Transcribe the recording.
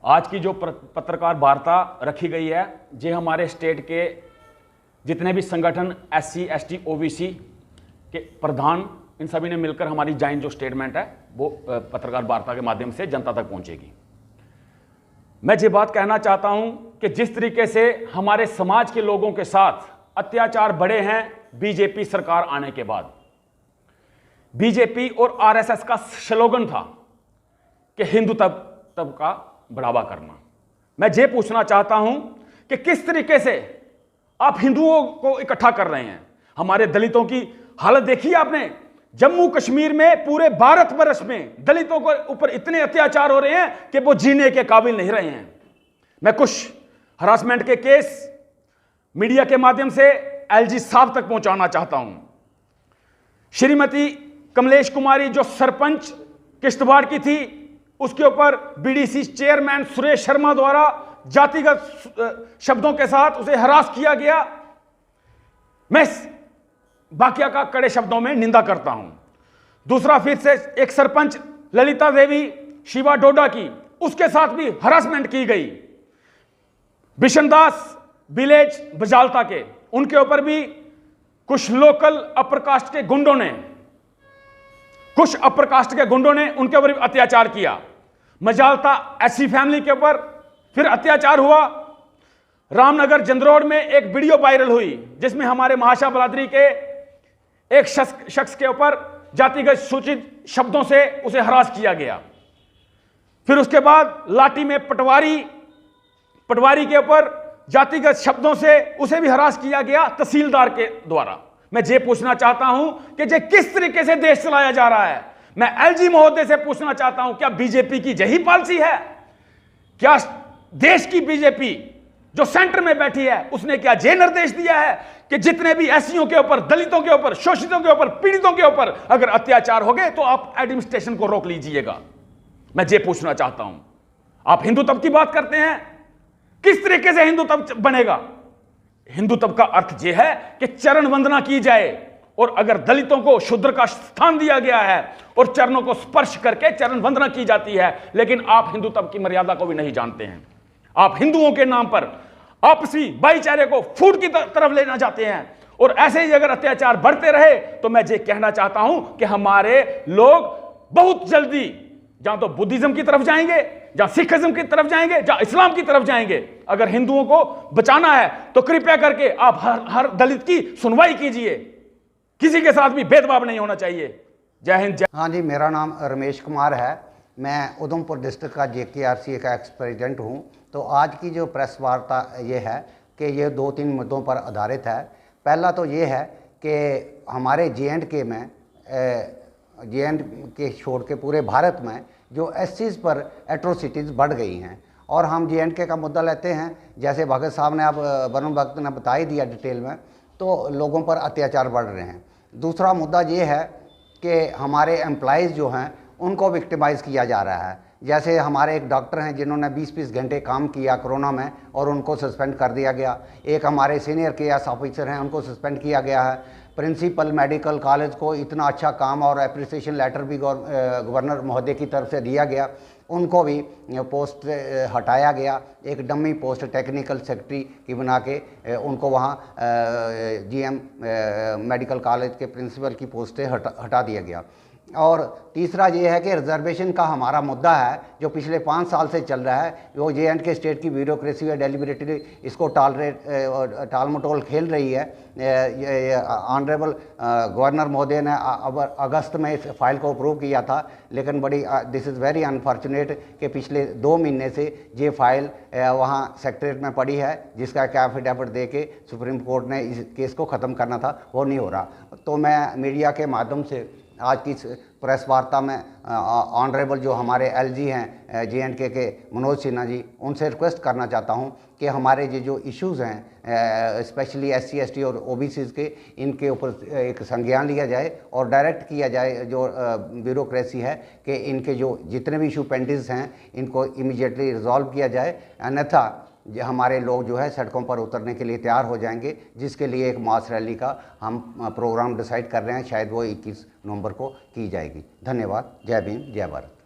आज की जो पत्रकार वार्ता रखी गई है, ये हमारे स्टेट के जितने भी संगठन SC ST OBC के प्रधान, इन सभी ने मिलकर हमारी जॉइंट जो स्टेटमेंट है वो पत्रकार वार्ता के माध्यम से जनता तक पहुंचेगी। मैं ये बात कहना चाहता हूं कि जिस तरीके से हमारे समाज के लोगों के साथ अत्याचार बढ़े हैं बीजेपी सरकार आने के बाद, बीजेपी और RSS का स्लोगन था कि हिंदू तब का बढ़ावा करना। मैं ये पूछना चाहता हूं कि किस तरीके से आप हिंदुओं को इकट्ठा कर रहे हैं। हमारे दलितों की हालत देखी आपने। जम्मू कश्मीर में, पूरे भारतवर्ष में दलितों के ऊपर इतने अत्याचार हो रहे हैं कि वो जीने के काबिल नहीं रहे हैं। मैं कुछ हरासमेंट के केस मीडिया के माध्यम से LG साहब तक पहुंचाना चाहता हूं। श्रीमती कमलेश कुमारी जो सरपंच किश्तवाड़ की थी, उसके ऊपर BDC चेयरमैन सुरेश शर्मा द्वारा जातिगत शब्दों के साथ उसे हरास किया गया। मैं इस वाकया का कड़े शब्दों में निंदा करता हूं। दूसरा, फिर से एक सरपंच ललिता देवी शिवा डोडा की, उसके साथ भी हरासमेंट की गई। बिशनदास विलेज बजालता के, उनके ऊपर भी कुछ लोकल अपर कास्ट के गुंडों ने उनके ऊपर भी अत्याचार किया। मजालता SC फैमिली के ऊपर फिर अत्याचार हुआ। रामनगर जंदरोड में एक वीडियो वायरल हुई जिसमें हमारे महाशा बरादरी के एक शख्स के ऊपर जातिगत सूचित शब्दों से उसे हरास किया गया। फिर उसके बाद लाठी में पटवारी के ऊपर जातिगत शब्दों से उसे भी हरास किया गया तहसीलदार के द्वारा। मैं ये पूछना चाहता हूं कि ये किस तरीके से देश चलाया जा रहा है। मैं LG महोदय से पूछना चाहता हूं, क्या बीजेपी की यही पॉलिसी है? क्या देश की बीजेपी जो सेंटर में बैठी है उसने क्या ये निर्देश दिया है कि जितने भी SCओं के ऊपर, दलितों के ऊपर, शोषितों के ऊपर, पीड़ितों के ऊपर अगर अत्याचार हो गए तो आप एडमिनिस्ट्रेशन को रोक लीजिएगा? मैं ये पूछना चाहता हूं। आप हिंदुत्व की बात करते हैं, किस तरीके से हिंदुत्व बनेगा? हिंदुत्व का अर्थ यह है कि चरण वंदना की जाए, और अगर दलितों को शूद्र का स्थान दिया गया है और चरणों को स्पर्श करके चरण वंदना की जाती है, लेकिन आप हिंदुत्व की मर्यादा को भी नहीं जानते हैं। आप हिंदुओं के नाम पर आपसी भाईचारे को फूट की तरफ लेना चाहते हैं, और ऐसे ही अगर अत्याचार बढ़ते रहे तो मैं ये कहना चाहता हूं कि हमारे लोग बहुत जल्दी जहां तो बुद्धिज्म की तरफ जाएंगे, जहां सिखिज्म की तरफ जाएंगे, जहां इस्लाम की तरफ जाएंगे। अगर हिंदुओं को बचाना है तो कृपया करके आप हर दलित की सुनवाई कीजिए। किसी के साथ भी भेदभाव नहीं होना चाहिए। जय हिंद। हाँ जी, मेरा नाम रमेश कुमार है। मैं उधमपुर डिस्ट्रिक्ट का JKRC का एक्स प्रेसिडेंट हूँ। तो आज की जो प्रेस वार्ता ये है कि ये 2-3 मुद्दों पर आधारित है। पहला तो ये है कि हमारे J&K में, J&K छोड़ के पूरे भारत में जो SCs पर एट्रोसिटीज़ बढ़ गई हैं, और हम J&K का मुद्दा लेते हैं। जैसे भगत साहब ने, अब वरुण भगत ने बता ही दिया डिटेल में, तो लोगों पर अत्याचार बढ़ रहे हैं। दूसरा मुद्दा ये है कि हमारे एम्प्लॉइज़ जो हैं उनको विक्टिमाइज़ किया जा रहा है। जैसे हमारे एक डॉक्टर हैं जिन्होंने 20-20 घंटे काम किया कोरोना में और उनको सस्पेंड कर दिया गया। एक हमारे सीनियर KS ऑफिसर हैं, उनको सस्पेंड किया गया है। प्रिंसिपल मेडिकल कॉलेज को इतना अच्छा काम और एप्रिसिएशन लेटर भी गवर्नर महोदय की तरफ से दिया गया, उनको भी पोस्ट हटाया गया। एक डमी पोस्ट टेक्निकल सेक्रेटरी की बना के उनको वहाँ GM मेडिकल कॉलेज के प्रिंसिपल की पोस्ट से हटा दिया गया। और तीसरा ये है कि रिजर्वेशन का हमारा मुद्दा है जो पिछले 5 साल से चल रहा है। वो J&K स्टेट की ब्यूरोक्रेसी और डेलिबरेटली इसको टाल मटोल खेल रही है। ऑनरेबल गवर्नर महोदय ने अगस्त में इस फाइल को अप्रूव किया था, लेकिन बड़ी दिस इज़ वेरी अनफॉर्चुनेट कि पिछले 2 महीने से ये फाइल वहाँ सेक्रेटरीट में पड़ी है, जिसका एक एफिडेविट दे के सुप्रीम कोर्ट ने इस केस को ख़त्म करना था, वो नहीं हो रहा। तो मैं मीडिया के माध्यम से आज की प्रेस वार्ता में ऑनरेबल जो हमारे LG हैं J&K के मनोज सिन्हा जी, उनसे रिक्वेस्ट करना चाहता हूं कि हमारे ये जो इश्यूज़ हैं स्पेशली SC ST और OBCs के, इनके ऊपर एक संज्ञान लिया जाए और डायरेक्ट किया जाए जो ब्यूरोक्रेसी है कि इनके जो जितने भी इशू पेंडिंग्स हैं इनको इमीडिएटली रिजॉल्व किया जाए। अन्यथा हमारे लोग जो है सड़कों पर उतरने के लिए तैयार हो जाएंगे, जिसके लिए एक मास रैली का हम प्रोग्राम डिसाइड कर रहे हैं। शायद वो 21 नवंबर को की जाएगी। धन्यवाद। जय भीम, जय भारत।